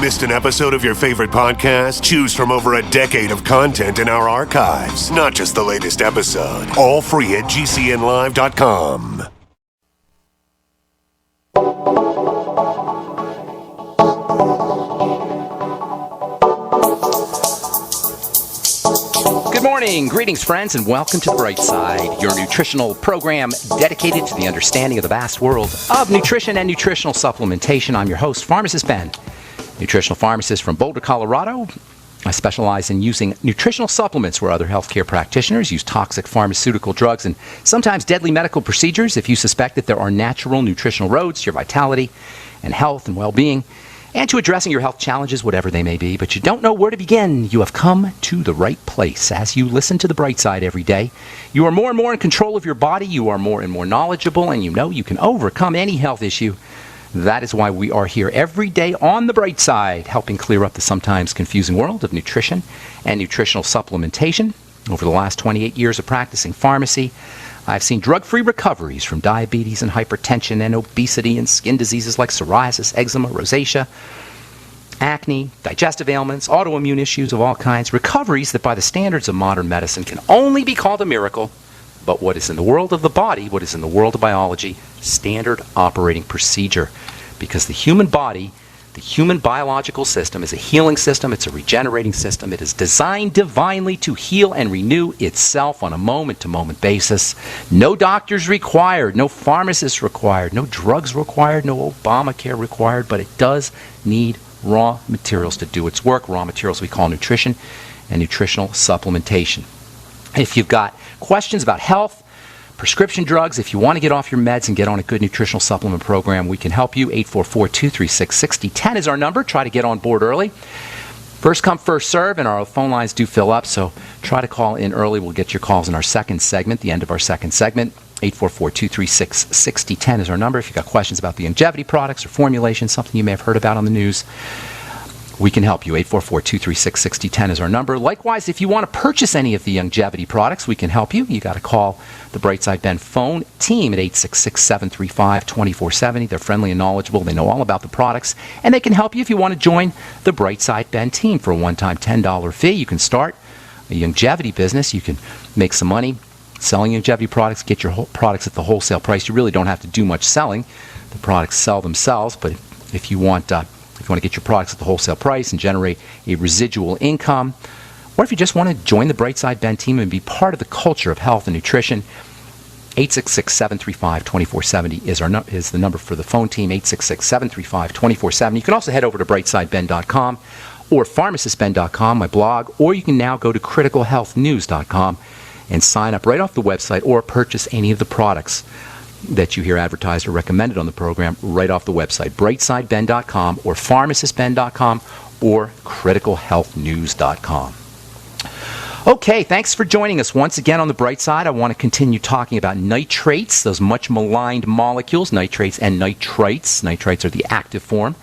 Missed an episode of your favorite podcast? Choose from over a decade of content in our archives, not just the latest episode. All free at GCNlive.com. Good morning, greetings friends, and welcome to The Bright Side, your nutritional program dedicated to the understanding of the vast world of nutrition and nutritional supplementation. I'm your host, Pharmacist Ben, nutritional pharmacist from Boulder, Colorado. I specialize in using nutritional supplements where other healthcare practitioners use toxic pharmaceutical drugs and sometimes deadly medical procedures. If you suspect that there are natural nutritional roads to your vitality and health and well-being, and to addressing your health challenges, whatever they may be, but you don't know where to begin, you have come to the right place. As you listen to The Bright Side every day, you are more and more in control of your body, you are more and more knowledgeable, and you know you can overcome any health issue. That is why we are here every day on The Bright Side, helping clear up the sometimes confusing world of nutrition and nutritional supplementation. Over the last 28 years of practicing pharmacy, I've seen drug-free recoveries from diabetes and hypertension and obesity and skin diseases like psoriasis, eczema, rosacea, acne, digestive ailments, autoimmune issues of all kinds. Recoveries that by the standards of modern medicine can only be called a miracle. But what is in the world of the body, what is in the world of biology, standard operating procedure. Because the human body, the human biological system is a healing system, it's a regenerating system, it is designed divinely to heal and renew itself on a moment-to-moment basis. No doctors required, no pharmacists required, no drugs required, no Obamacare required, but it does need raw materials to do its work, raw materials we call nutrition and nutritional supplementation. If you've got questions about health, prescription drugs, if you want to get off your meds and get on a good nutritional supplement program, we can help you. 844-236-6010 is our number. Try to get on board early. First come, first serve, and our phone lines do fill up, so try to call in early. We'll get your calls in our second segment, the end of our second segment. 844-236-6010 is our number. If you've got questions about the longevity products or formulation, something you may have heard about on the news, we can help you. 844-236-6010 is our number. Likewise, if you want to purchase any of the longevity products, we can help you. You got to call the Brightside Ben phone team at 866-735-2470. They're friendly and knowledgeable. They know all about the products, and they can help you if you want to join the Brightside Ben team for a one-time $10 fee. You can start a longevity business. You can make some money selling longevity products, get your products at the wholesale price. You really don't have to do much selling. The products sell themselves, but if you want to get your products at the wholesale price and generate a residual income, or if you just want to join the Brightside Ben team and be part of the culture of health and nutrition, 866-735-2470 is the number for the phone team, 866-735-2470. You can also head over to brightsideben.com or pharmacistben.com, my blog, or you can now go to criticalhealthnews.com and sign up right off the website or purchase any of the products that you hear advertised or recommended on the program right off the website, brightsideben.com or pharmacistben.com or criticalhealthnews.com. Okay, thanks for joining us once again on The Bright Side. I want to continue talking about nitrates, those much maligned molecules, nitrates and nitrites. Nitrites are the active form.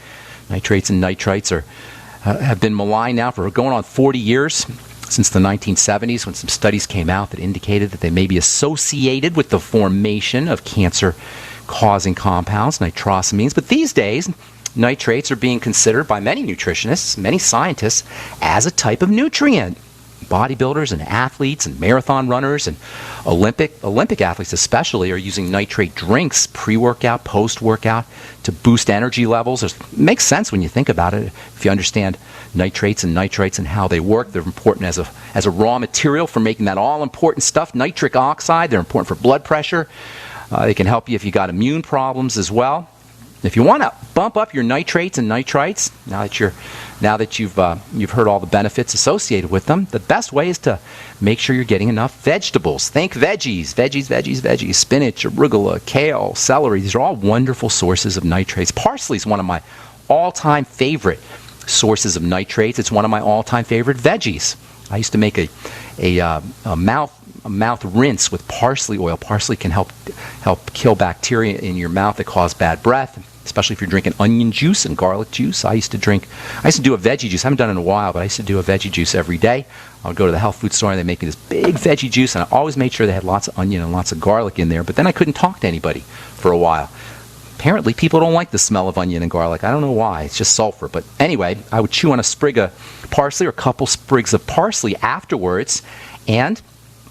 Nitrates and nitrites have been maligned now for going on 40 years. Since the 1970s, when some studies came out that indicated that they may be associated with the formation of cancer-causing compounds, nitrosamines. But these days, nitrates are being considered by many nutritionists, many scientists, as a type of nutrient. Bodybuilders and athletes and marathon runners and Olympic athletes especially are using nitrate drinks pre-workout, post-workout to boost energy levels. It makes sense when you think about it. If you understand nitrates and nitrites and how they work, they're important as a raw material for making that all-important stuff, nitric oxide. They're important for blood pressure. They can help you if you got immune problems as well. If you want to bump up your nitrates and nitrites, now that you've heard all the benefits associated with them, the best way is to make sure you're getting enough vegetables. Think veggies, spinach, arugula, kale, celery. These are all wonderful sources of nitrates. Parsley is one of my all-time favorite sources of nitrates. It's one of my all-time favorite veggies. I used to make a mouth rinse with parsley oil. Parsley can help kill bacteria in your mouth that cause bad breath, especially if you're drinking onion juice and garlic juice. I used to do a veggie juice. I haven't done it in a while, but I used to do a veggie juice every day. I would go to the health food store and they make me this big veggie juice, and I always made sure they had lots of onion and lots of garlic in there, but then I couldn't talk to anybody for a while. Apparently, people don't like the smell of onion and garlic. I don't know why. It's just sulfur. But anyway, I would chew on a sprig of parsley or a couple sprigs of parsley afterwards, and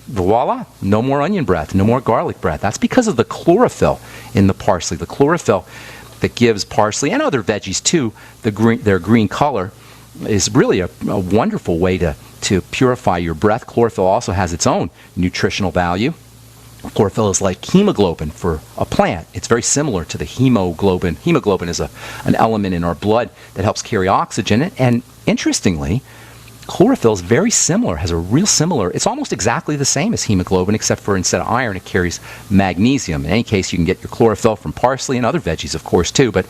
voila, no more onion breath, no more garlic breath. That's because of the chlorophyll in the parsley. The chlorophyll that gives parsley and other veggies too their green color is really a wonderful way to purify your breath. Chlorophyll also has its own nutritional value. Chlorophyll is like hemoglobin for a plant. It's very similar to the hemoglobin. Hemoglobin is an element in our blood that helps carry oxygen. And interestingly, chlorophyll is very similar, has a real similar, it's almost exactly the same as hemoglobin, except for instead of iron, it carries magnesium. In any case, you can get your chlorophyll from parsley and other veggies, of course, too. But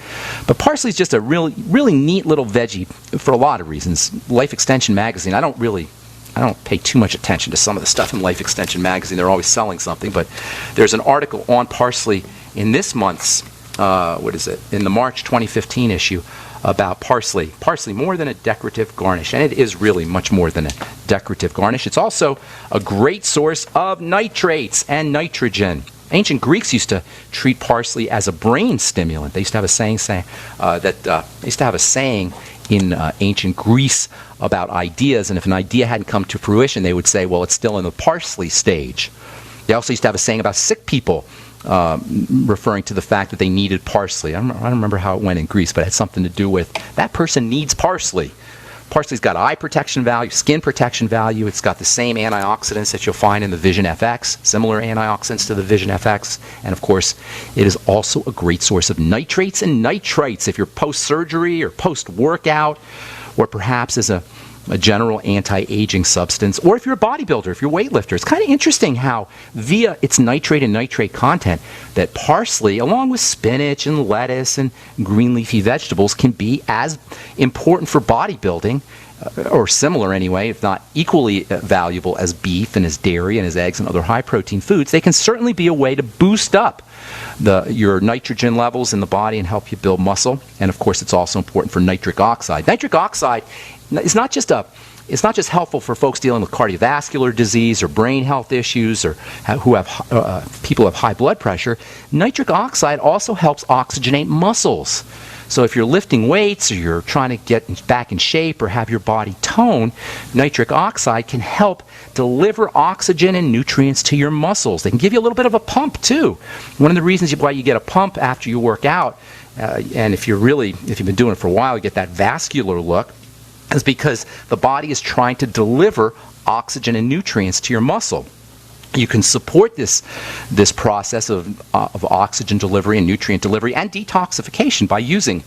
parsley is just a really, really neat little veggie for a lot of reasons. Life Extension magazine, I don't pay too much attention to some of the stuff in Life Extension magazine. They're always selling something. But there's an article on parsley in this month's, in the March 2015 issue about parsley. Parsley, more than a decorative garnish. And it is really much more than a decorative garnish. It's also a great source of nitrates and nitrogen. Ancient Greeks used to treat parsley as a brain stimulant. They used to have a saying in ancient Greece about ideas, and if an idea hadn't come to fruition, they would say, well, it's still in the parsley stage. They also used to have a saying about sick people, referring to the fact that they needed parsley. I don't remember how it went in Greece, but it had something to do with that person needs parsley. Parsley's got eye protection value, skin protection value. It's got the same antioxidants that you'll find in the Vision FX, similar antioxidants to the Vision FX. And of course, it is also a great source of nitrates and nitrites if you're post-surgery or post-workout, or perhaps as a general anti-aging substance, or if you're a bodybuilder, if you're a weightlifter. It's kind of interesting how via its nitrate and nitrate content that parsley, along with spinach and lettuce and green leafy vegetables, can be as important for bodybuilding, or similar anyway, if not equally valuable as beef and as dairy and as eggs and other high protein foods. They can certainly be a way to boost up your nitrogen levels in the body and help you build muscle. And of course, it's also important for nitric oxide. Nitric oxide is not just helpful for folks dealing with cardiovascular disease or brain health issues, or who have people have high blood pressure. Nitric oxide also helps oxygenate muscles. So if you're lifting weights, or you're trying to get back in shape or have your body tone, nitric oxide can help deliver oxygen and nutrients to your muscles. They can give you a little bit of a pump too. One of the reasons why you get a pump after you work out, and if you've been doing it for a while, you get that vascular look, is because the body is trying to deliver oxygen and nutrients to your muscle. You can support this process of oxygen delivery and nutrient delivery and detoxification by using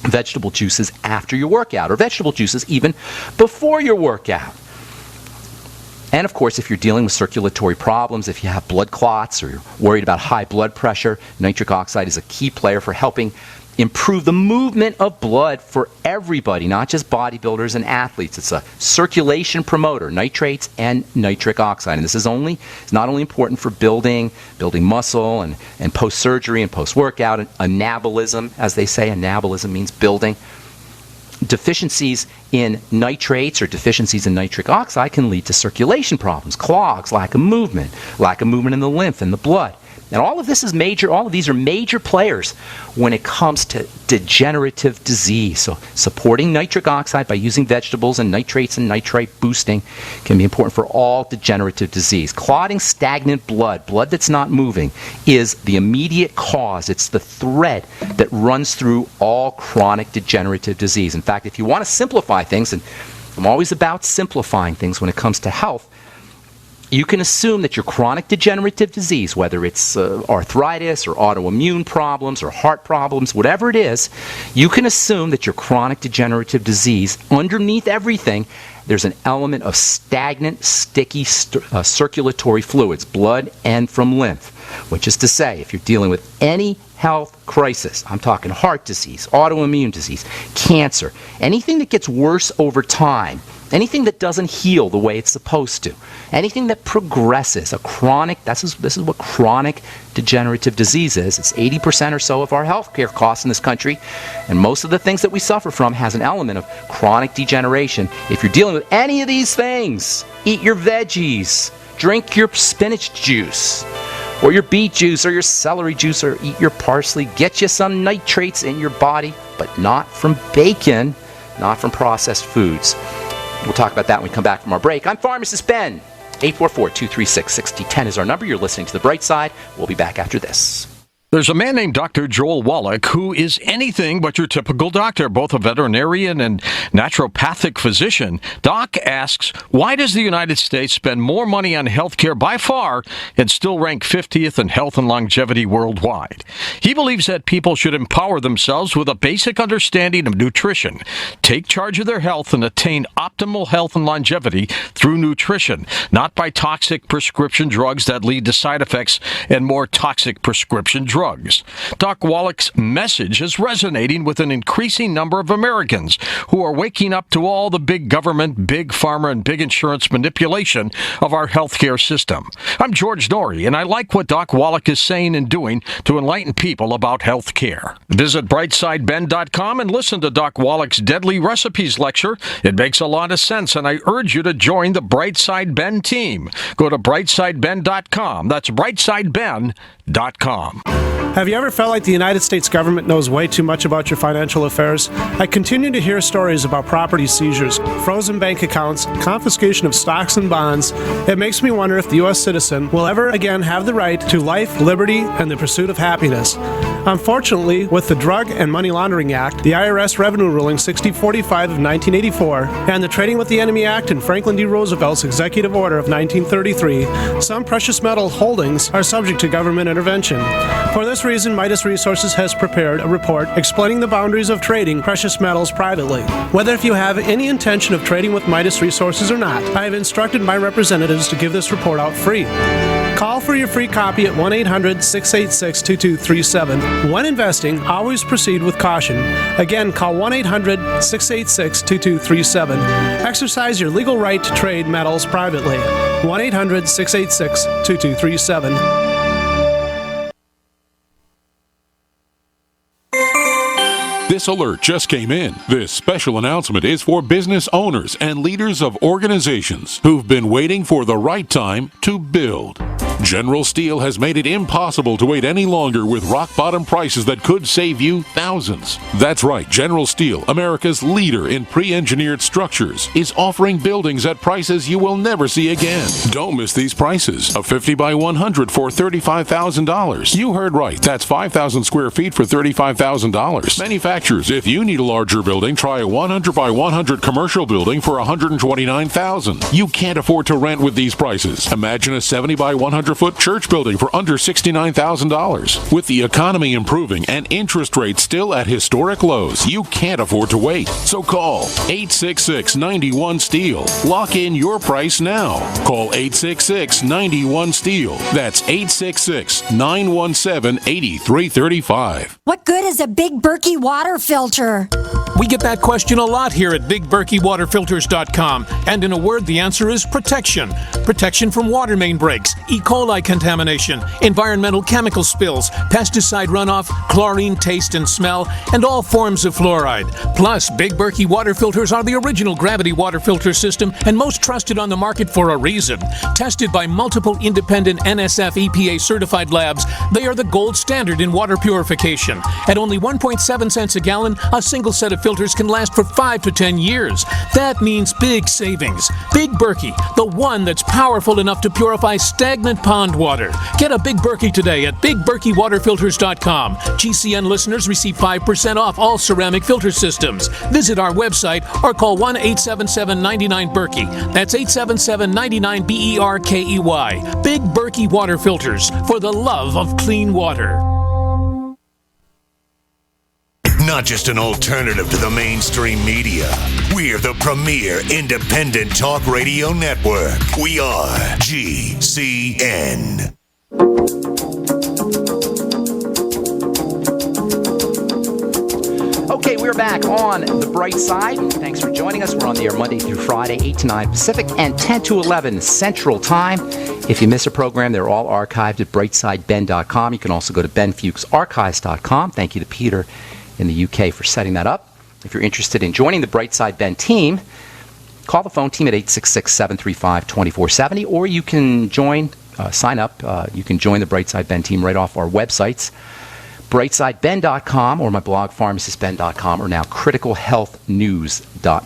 vegetable juices after your workout, or vegetable juices even before your workout. And of course, if you're dealing with circulatory problems, if you have blood clots, or you're worried about high blood pressure, nitric oxide is a key player for helping improve the movement of blood for everybody, not just bodybuilders and athletes. It's a circulation promoter, nitrates and nitric oxide. And this is not only important for building muscle and post-surgery and post-workout, and anabolism, as they say. Anabolism means building. Deficiencies in nitrates or deficiencies in nitric oxide can lead to circulation problems, clogs, lack of movement in the lymph and the blood. And all of these are major players when it comes to degenerative disease. So supporting nitric oxide by using vegetables and nitrates and nitrite boosting can be important for all degenerative disease. Clotting stagnant blood that's not moving, is the immediate cause. It's the thread that runs through all chronic degenerative disease. In fact, if you want to simplify things, and I'm always about simplifying things when it comes to health, you can assume that your chronic degenerative disease, whether it's arthritis or autoimmune problems or heart problems, whatever it is, you can assume that your chronic degenerative disease, underneath everything, there's an element of stagnant, sticky circulatory fluids, blood and from lymph. Which is to say, if you're dealing with any health crisis, I'm talking heart disease, autoimmune disease, cancer, anything that gets worse over time, anything that doesn't heal the way it's supposed to, anything that progresses, this is what chronic degenerative disease is. It's 80% or so of our healthcare costs in this country, and most of the things that we suffer from has an element of chronic degeneration. If you're dealing with any of these things, eat your veggies, drink your spinach juice, or your beet juice or your celery juice, or eat your parsley. Get you some nitrates in your body, but not from bacon, not from processed foods. We'll talk about that when we come back from our break. I'm Pharmacist Ben. 844-236-6010 is our number. You're listening to The Bright Side. We'll be back after this. There's a man named Dr. Joel Wallach who is anything but your typical doctor, both a veterinarian and naturopathic physician. Doc asks, why does the United States spend more money on healthcare by far and still rank 50th in health and longevity worldwide? He believes that people should empower themselves with a basic understanding of nutrition, take charge of their health, and attain optimal health and longevity through nutrition, not by toxic prescription drugs that lead to side effects and more toxic prescription drugs. Doc Wallach's message is resonating with an increasing number of Americans who are waking up to all the big government, big pharma, and big insurance manipulation of our healthcare system. I'm George Norrie, and I like what Doc Wallach is saying and doing to enlighten people about healthcare. Visit brightsideben.com and listen to Doc Wallach's Deadly Recipes lecture. It makes a lot of sense, and I urge you to join the Brightside Ben team. Go to brightsideben.com. That's brightsideben.com. Have you ever felt like the United States government knows way too much about your financial affairs? I continue to hear stories about property seizures, frozen bank accounts, confiscation of stocks and bonds. It makes me wonder if the U.S. citizen will ever again have the right to life, liberty, and the pursuit of happiness. Unfortunately, with the Drug and Money Laundering Act, the IRS Revenue Ruling 6045 of 1984, and the Trading with the Enemy Act and Franklin D. Roosevelt's Executive Order of 1933, some precious metal holdings are subject to government intervention. For this reason, Midas Resources has prepared a report explaining the boundaries of trading precious metals privately. Whether if you have any intention of trading with Midas Resources or not, I have instructed my representatives to give this report out free. Call for your free copy at 1-800-686-2237. When investing, always proceed with caution. Again, call 1-800-686-2237. Exercise your legal right to trade metals privately. 1-800-686-2237. This alert just came in. This special announcement is for business owners and leaders of organizations who've been waiting for the right time to build. General Steel has made it impossible to wait any longer with rock-bottom prices that could save you thousands. That's right, General Steel, America's leader in pre-engineered structures, is offering buildings at prices you will never see again. Don't miss these prices. A 50 by 100 for $35,000. You heard right. That's 5,000 square feet for $35,000. Manufacturers, if you need a larger building, try a 100 by 100 commercial building for $129,000. You can't afford to rent with these prices. Imagine a 70 by 100 foot church building for under $69,000. With the economy improving and interest rates still at historic lows, you can't afford to wait. So call 866-91-STEEL. Lock in your price now. Call 866-91-STEEL. That's 866-917-8335. What good is a Big Berkey water filter? We get that question a lot here at BigBerkeyWaterFilters.com. And in a word, the answer is protection. Protection from water main breaks, E. coli contamination, environmental chemical spills, pesticide runoff, chlorine taste and smell, and all forms of fluoride. Plus, Big Berkey water filters are the original gravity water filter system and most trusted on the market for a reason. Tested by multiple independent NSF EPA certified labs, they are the gold standard in water purification. At only 1.7 cents a gallon, a single set of filters can last for 5 to 10 years. That means big savings. Big Berkey, the one that's powerful enough to purify stagnant pond water. Get a Big Berkey today at BigBerkeyWaterFilters.com. GCN listeners receive 5% off all ceramic filter systems. Visit our website or call 1-877-99-BERKEY. That's 877-99-BERKEY. Big Berkey Water Filters, for the love of clean water. Not just an alternative to the mainstream media. We're the premier independent talk radio network. We are GCN. Okay, we're back on The Bright Side. Thanks for joining us. We're on the air Monday through Friday, 8 to 9 Pacific and 10 to 11 Central Time. If you miss a program, they're all archived at brightsideben.com. You can also go to benfuchsarchives.com. Thank you to Peter in the UK for setting that up. If you're interested in joining the Brightside Ben team, call the phone team at 866-735-2470, or you can join sign up. You can join the Brightside Ben team right off our websites, brightsideben.com or my blog, pharmacistben.com, or now criticalhealthnews.com.